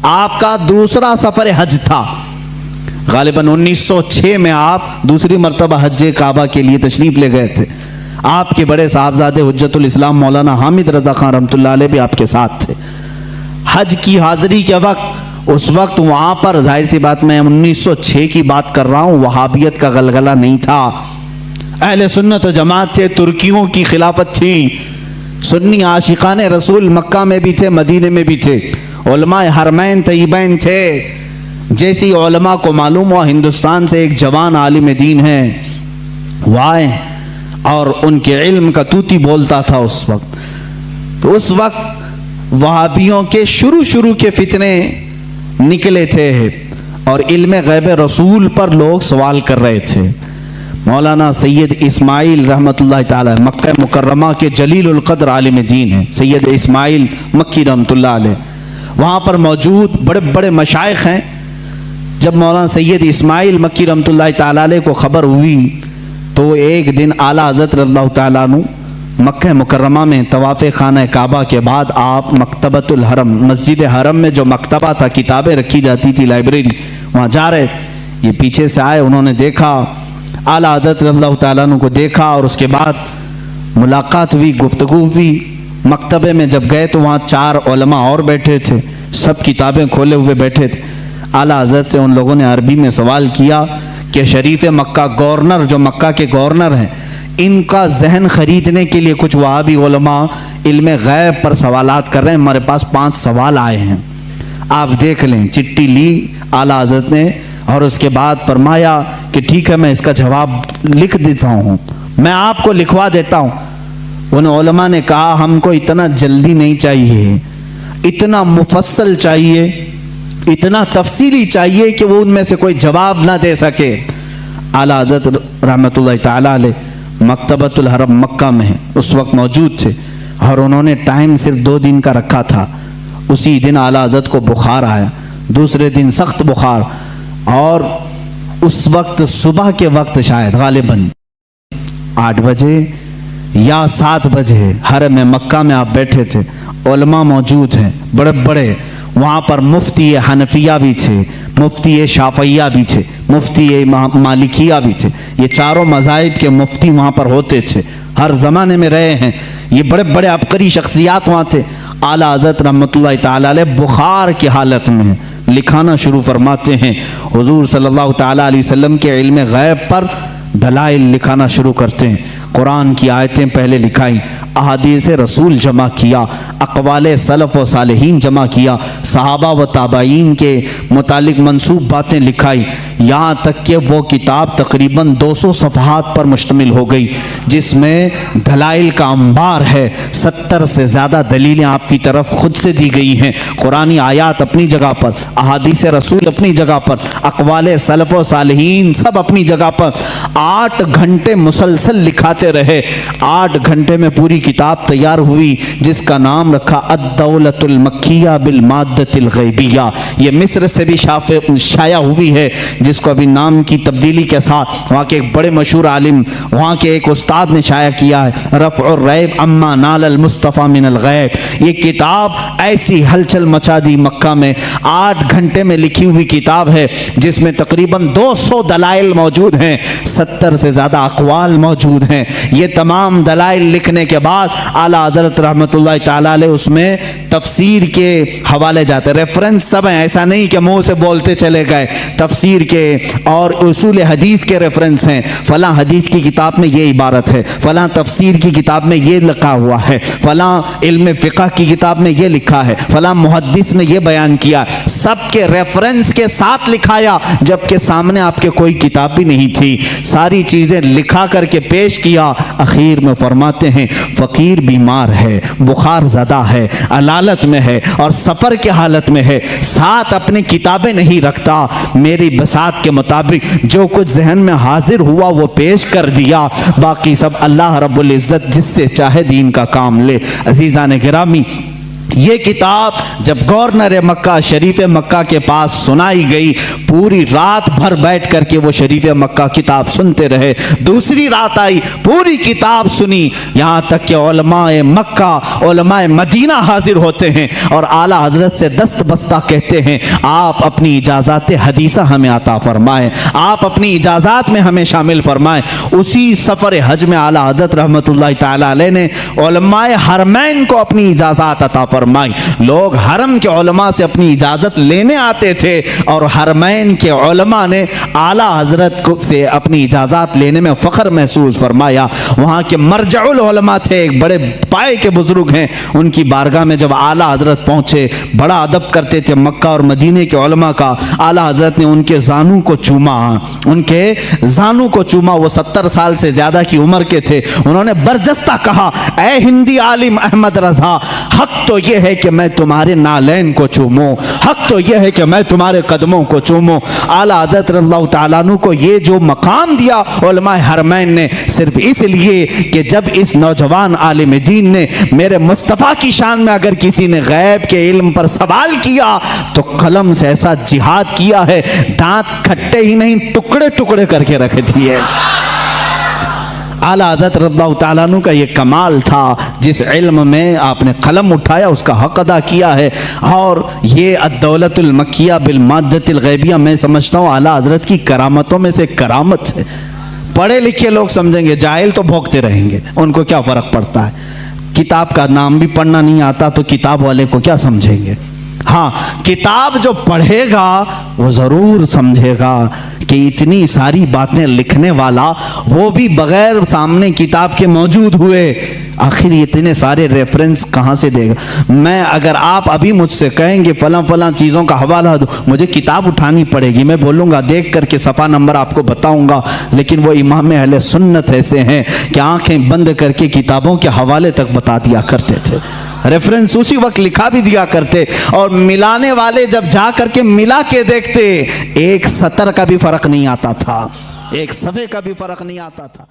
आपका दूसरा सफर हज था। गालिबन 1906 में आप दूसरी मरतबा हज काबा के लिए तशरीफ ले गए थे। आपके बड़े साहबजादे हुज्जतुल इस्लाम मौलाना हामिद रजा खान रहमतुल्लाह अलैह भी आपके साथ थे। हज की हाजिरी के वक्त, उस वक्त वहां पर जाहिर सी बात, मैं 1906 की बात कर रहा हूं, वहाबियत का गलगला नहीं था। अहले सुन्नत व जमात थे, तुर्कियों की खिलाफत थी, सुन्नी आशिकान रसूल मक्का में भी थे, मदीने में भी थे, उलमाए हरमैन तय्यबैन थे। जैसी उलमा को मालूम हुआ हिंदुस्तान से एक जवान आलिम दीन है, वो आए और उनके इल्म का तूती बोलता था उस वक्त। तो उस वक्त वहाबियों के शुरू के फितने निकले थे और इल्म गैब रसूल पर लोग सवाल कर रहे थे। मौलाना सैयद इस्माइल रहमतुल्लाह ताला मक्का मुकर्रमा के जलीलुल कद्र आलिम दीन है, सैयद इस्माइल मक्की रहमतुल्लाह अलैह, वहाँ पर मौजूद बड़े बड़े मशाइख हैं। जब मौलाना सैयद इस्माइल मक्की रहमतुल्लाह ताला अलैह को खबर हुई तो एक दिन आला हज़रत रज़ियल्लाहु ताला अन्हु मक्का मुकर्रमा में तवाफ़े खाना काबा के बाद आप मकतबतुल हरम, मस्जिद हरम में जो मकतबा था, किताबें रखी जाती थी, लाइब्रेरी, वहाँ जा रहे। ये पीछे से आए, उन्होंने देखा, आला हज़रत रज़ियल्लाहु ताला अन्हु को देखा और उसके बाद मुलाकात हुई, गुफ्तगू हुई। मकतबे में जब गए तो वहाँ 4 उलमा और बैठे थे, सब किताबें खोले हुए बैठे थे। आला हज़रत से उन लोगों ने अरबी में सवाल किया कि शरीफ मक्का गवर्नर, जो मक्का के गवर्नर हैं, इनका जहन खरीदने के लिए कुछ वहाबी उलमा इल्म गैब पर सवालात कर रहे हैं, हमारे पास 5 सवाल आए हैं, आप देख लें। चिट्ठी ली आला हज़रत ने और उसके बाद फरमाया कि ठीक है, मैं इसका जवाब लिख देता हूँ, मैं आपको लिखवा देता हूँ। उन उलमा ने कहा हमको इतना जल्दी नहीं चाहिए, इतना मुफस्सल चाहिए, इतना तफसीली चाहिए कि वो उनमें से कोई जवाब ना दे सके। आला हज़रत रहमतुल्लाह ताला अलैह मकतबतुल हरम मक्का में उस वक्त मौजूद थे और उन्होंने टाइम सिर्फ 2 दिन का रखा था। उसी दिन आला हज़रत को बुखार आया, दूसरे दिन सख्त बुखार, और उस वक्त सुबह के वक्त शायद गालिबन 8 बजे या 7 बजे हरम मक्का में आप बैठे थे, उलमा मौजूद हैं बड़े बड़े, वहाँ पर मुफ्ती हनफिया भी थे, मुफ्ती शाफिया भी थे, मुफ्ती मालिकिया भी थे। ये चारों मज़ाहिब के मुफ्ती वहाँ पर होते थे, हर ज़माने में रहे हैं। ये बड़े बड़े अबकरी शख्सियात वहाँ थे। आला हज़रत रहमतुल्लाह ताला अलैह बुखार की हालत में लिखाना शुरू फरमाते हैं। हुजूर सल्लल्लाहु ताला अलैहि वसल्लम के इल्म गैब पर दलाइल लिखाना शुरू करते हैं। कुरान की आयतें पहले लिखाई, अहादीस रसूल जमा किया, अक़वाले सलफ़ व सालिहीन जमा किया, सहाबा व ताबाईन के मुतालिक मंसूब बातें लिखाई, यहाँ तक कि वो किताब तकरीबन 200 सफ़हात पर मुश्तमिल हो गई, जिसमें दलाइल का अंबार है। 70 से ज़्यादा दलीलें आपकी तरफ खुद से दी गई हैं। कुरानी आयात अपनी जगह पर, अहादीस रसूल अपनी जगह पर, अक़वाले सलफ़ व सालिहीन सब अपनी जगह पर। 8 घंटे मुसलसल लिखाते रहे। 8 घंटे में पूरी किताब तैयार हुई, जिसका नाम रखा अद-दौलतुल मक्किया बिल माद्दतिल गैबिया। ये मिस्र से भी शाया हुई है, जिसको अभी नाम की तब्दीली के साथ वहाँ के एक बड़े मशहूर आलिम, वहाँ के एक उस्ताद ने शाया किया है, रफ़उर रैब अम्मा नालल मुस्तफ़ा मिनल गैब। ये किताब ऐसी हलचल मचा दी मक्का में। 8 घंटे में लिखी हुई किताब है, जिसमें तकरीबन 200 दलाइल मौजूद हैं, 70 से ज़्यादा अक़वाल मौजूद हैं। ये तमाम दलाइल लिखने के बाद आला हज़रत रहमतुल्लाह ताला अलैह उसमें तफसीर के हवाले जाते, रेफरेंस सब हैं, ऐसा नहीं कि मुंह से बोलते चले गए। तफसीर के और उसूल हदीस के रेफरेंस हैं, फलां हदीस की किताब में ये इबारत है, फलां तफसीर की किताब में ये लिखा हुआ है, फलां इल्म फ़िक़्ह की किताब में ये लिखा है, फलां मुहद्दिस ने ये बयान किया। सबके रेफरेंस के साथ लिखाया, जबकि सामने आपके कोई किताब भी नहीं थी। सारी चीज़ें लिखा करके पेश किया। आखिर में फरमाते हैं फ़कीर बीमार है, बुखार ज़्यादा है, अलालत में है और सफ़र के हालत में है, साथ अपनी किताबें नहीं रखता। मेरी बसात के मुताबिक जो कुछ जहन में हाजिर हुआ वो पेश कर दिया, बाकी सब अल्लाह रब्बुल इज़्ज़त जिससे चाहे दीन का काम ले। अज़ीज़ान गिरामी, ये किताब जब गवर्नर मक्का शरीफ मक्का के पास सुनाई गई, पूरी रात भर बैठ करके वो शरीफ मक्का किताब सुनते रहे। दूसरी रात आई, पूरी किताब सुनी, यहाँ तक कि उलमाए मक्का उलमाए मदीना हाजिर होते हैं और आला हजरत से दस्त बस्ता कहते हैं, आप अपनी इजाज़ात हदीसा हमें अता फरमाएं, आप अपनी इजाज़ात में हमें शामिल फरमाएं। उसी सफ़र हज में आला हजरत रहमतुल्लाह तआला अलैह ने उलमाए हरमैन को अपनी इजाज़ात अता फरमाई। लोग हरम के उलमा से अपनी इजाज़त लेने आते थे और हरमैन के उलमा ने आला हजरत को से अपनी इजाज़त लेने में फ़ख्र महसूस फरमाया। वहाँ के मरजउल उलमा थे, एक बड़े पाए के बुज़ुर्ग हैं, उनकी बारगाह में जब आला हजरत पहुँचे, बड़ा अदब करते थे मक्का और मदीने के उलमा का। आला हजरत ने उनके जानू को चूमा, उनके जानू को चूमा। वो 70 साल से ज़्यादा की उम्र के थे। उन्होंने बरजस्ता कहा, ए हिंदी आलिम अहमद रज़ा, हक तो यह है कि मैं तुम्हारे नालैन को चूमूं, हक तो यह है कि मैं तुम्हारे कदमों को चूमूं। आला हज़रत रज़ियल्लाहु तआला अन्हु को ये जो मकाम दिया उलमाए हरमैन ने, सिर्फ इसलिए कि जब इस नौजवान आलिम दीन ने मेरे मुस्तफ़ा की शान में अगर किसी ने गैब के इल्म पर सवाल किया तो कलम से ऐसा जिहाद किया है, दांत खट्टे ही नहीं टुकड़े टुकड़े करके रख दिए। आला हज़रत रज़ियल्लाहु तआला अन्हु का ये कमाल था, जिस इल्म में आपने कलम उठाया उसका हक अदा किया है। और ये अद्दौलतुल मक्किया बिल माद्दतिल गैबिया, मैं समझता हूँ आला हज़रत की करामतों में से करामत है। पढ़े लिखे लोग समझेंगे, जाहिल तो भोंकते रहेंगे, उनको क्या फ़र्क पड़ता है। किताब का नाम भी पढ़ना नहीं आता तो किताब वाले को क्या समझेंगे। हाँ, किताब जो पढ़ेगा वो ज़रूर समझेगा कि इतनी सारी बातें लिखने वाला वो भी बगैर सामने किताब के मौजूद हुए, आखिर इतने सारे रेफरेंस कहाँ से देगा। मैं अगर आप अभी मुझसे कहेंगे फलां फलां चीज़ों का हवाला दो, मुझे किताब उठानी पड़ेगी, मैं बोलूँगा देख करके सफ़ा नंबर आपको बताऊँगा। लेकिन वो इमाम अहले सुन्नत ऐसे हैं कि आँखें बंद करके किताबों के हवाले तक बता दिया करते थे, रेफरेंस उसी वक्त लिखा भी दिया करते। और मिलाने वाले जब जा करके मिला के देखते, एक सतर का भी फर्क नहीं आता था, एक सफ़े का भी फर्क नहीं आता था।